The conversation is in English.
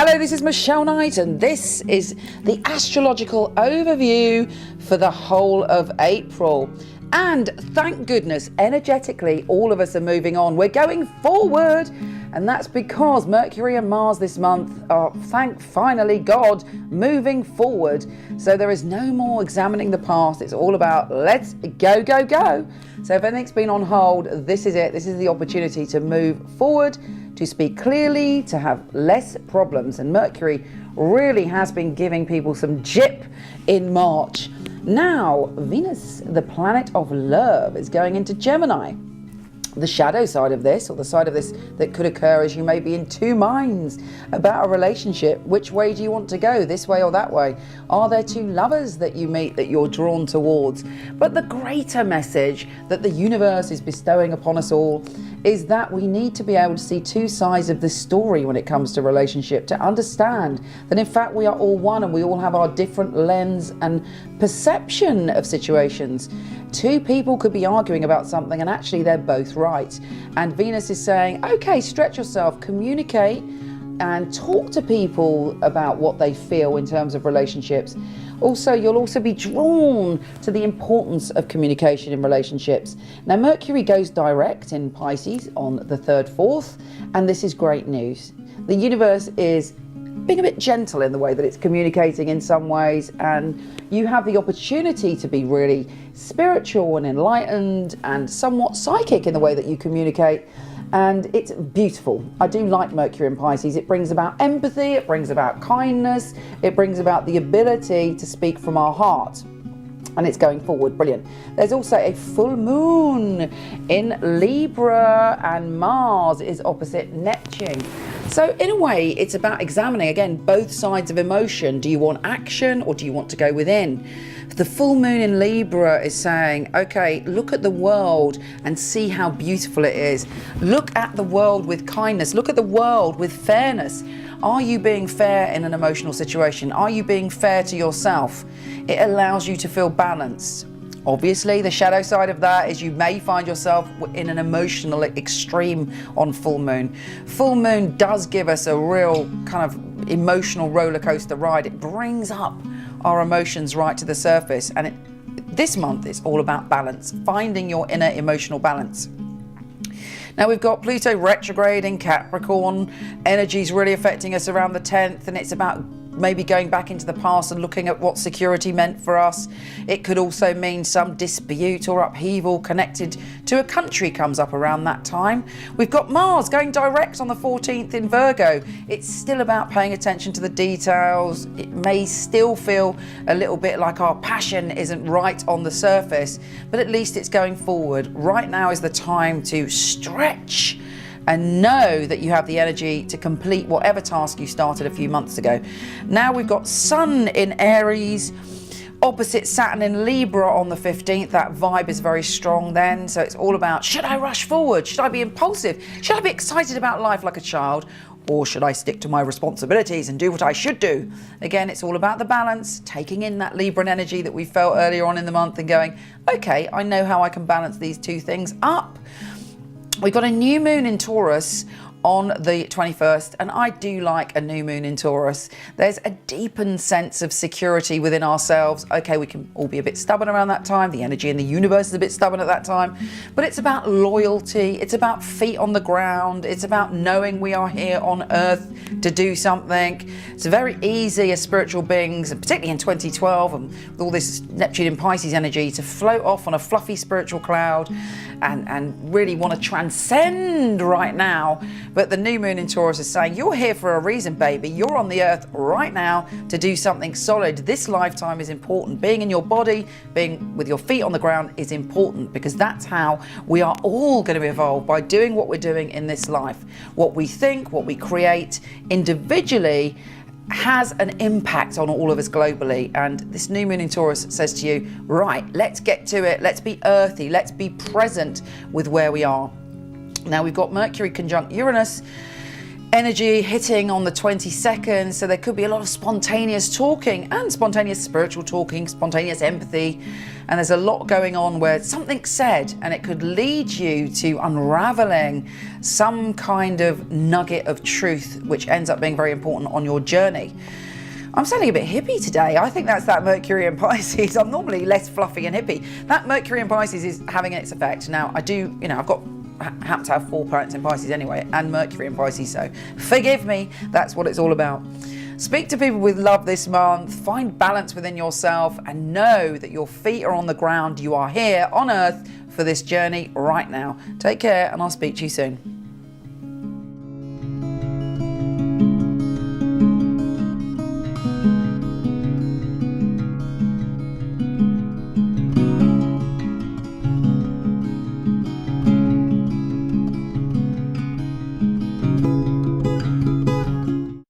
Hello, this is Michele Knight and this is the astrological overview for the whole of April. And thank goodness, energetically, all of us are moving on. We're going forward. And that's because Mercury and Mars this month are, thank finally God, moving forward. So there is no more examining the past. It's all about let's go, go, go. So if anything's been on hold, this is it. This is the opportunity to move forward, to speak clearly, to have less problems. And Mercury really has been giving people some jip in March. Now, Venus, the planet of love, is going into Gemini. The shadow side of this, or the side of this that could occur, is you may be in two minds about a relationship. Which way do you want to go, this way or that way? Are there two lovers that you meet that you're drawn towards? But the greater message that the universe is bestowing upon us all is that we need to be able to see two sides of the story when it comes to relationship, to understand that in fact we are all one and we all have our different lens and perception of situations. Two people could be arguing about something and actually they're both right. And Venus is saying, okay, stretch yourself, communicate and talk to people about what they feel in terms of relationships. Also, you'll also be drawn to the importance of communication in relationships. Now, Mercury goes direct in Pisces on the 3rd, 4th, and this is great news. The universe is being a bit gentle in the way that it's communicating in some ways, and you have the opportunity to be really spiritual and enlightened and somewhat psychic in the way that you communicate. And it's beautiful. I do like Mercury in Pisces. It brings about empathy, it brings about kindness, it brings about the ability to speak from our heart. And it's going forward, brilliant. There's also a full moon in Libra and Mars is opposite Neptune. So in a way, it's about examining, again, both sides of emotion. Do you want action or do you want to go within? The full moon in Libra is saying, okay, look at the world and see how beautiful it is. Look at the world with kindness. Look at the world with fairness. Are you being fair in an emotional situation? Are you being fair to yourself? It allows you to feel balanced. Obviously, the shadow side of that is you may find yourself in an emotional extreme on full moon. Full moon does give us a real kind of emotional roller coaster ride. It brings up our emotions right to the surface. And this month, it's all about balance, finding your inner emotional balance. Now we've got Pluto retrograde in Capricorn. Energy's really affecting us around the 10th, and it's about maybe going back into the past and looking at what security meant for us. It could also mean some dispute or upheaval connected to a country comes up around that time. We've got Mars going direct on the 14th in Virgo. It's still about paying attention to the details. It may still feel a little bit like our passion isn't right on the surface, but at least it's going forward. Right now is the time to stretch and know that you have the energy to complete whatever task you started a few months ago. Now we've got Sun in Aries, opposite Saturn in Libra on the 15th. That vibe is very strong then. So it's all about, should I rush forward? Should I be impulsive? Should I be excited about life like a child? Or should I stick to my responsibilities and do what I should do? Again, it's all about the balance, taking in that Libran energy that we felt earlier on in the month and going, okay, I know how I can balance these two things up. We've got a new moon in Taurus on the 21st, and I do like a new moon in Taurus. There's a deepened sense of security within ourselves. Okay, we can all be a bit stubborn around that time. The energy in the universe is a bit stubborn at that time, but it's about loyalty. It's about feet on the ground. It's about knowing we are here on earth to do something. It's very easy as spiritual beings, and particularly in 2012 and with all this Neptune and Pisces energy, to float off on a fluffy spiritual cloud and really want to transcend right now. But the new moon in Taurus is saying, you're here for a reason, baby. You're on the earth right now to do something solid. This lifetime is important. Being in your body, being with your feet on the ground is important, because that's how we are all going to evolve, by doing what we're doing in this life. What we think, what we create individually has an impact on all of us globally. And this new moon in Taurus says to you, right, let's get to it. Let's be earthy. Let's be present with where we are. Now we've got Mercury conjunct Uranus energy hitting on the 22nd, so there could be a lot of spontaneous talking and spontaneous spiritual talking, spontaneous empathy, and there's a lot going on where something's said and it could lead you to unraveling some kind of nugget of truth which ends up being very important on your journey. I'm sounding a bit hippie today. I think that's that Mercury in Pisces. I'm normally less fluffy and hippie. That Mercury in Pisces is having its effect. Now, I do, I've got happen to have 4 planets in Pisces anyway, and Mercury in Pisces, so forgive me, that's what it's all about. Speak to people with love this month, find balance within yourself, and know that your feet are on the ground. You are here on Earth for this journey right now. Take care, and I'll speak to you soon.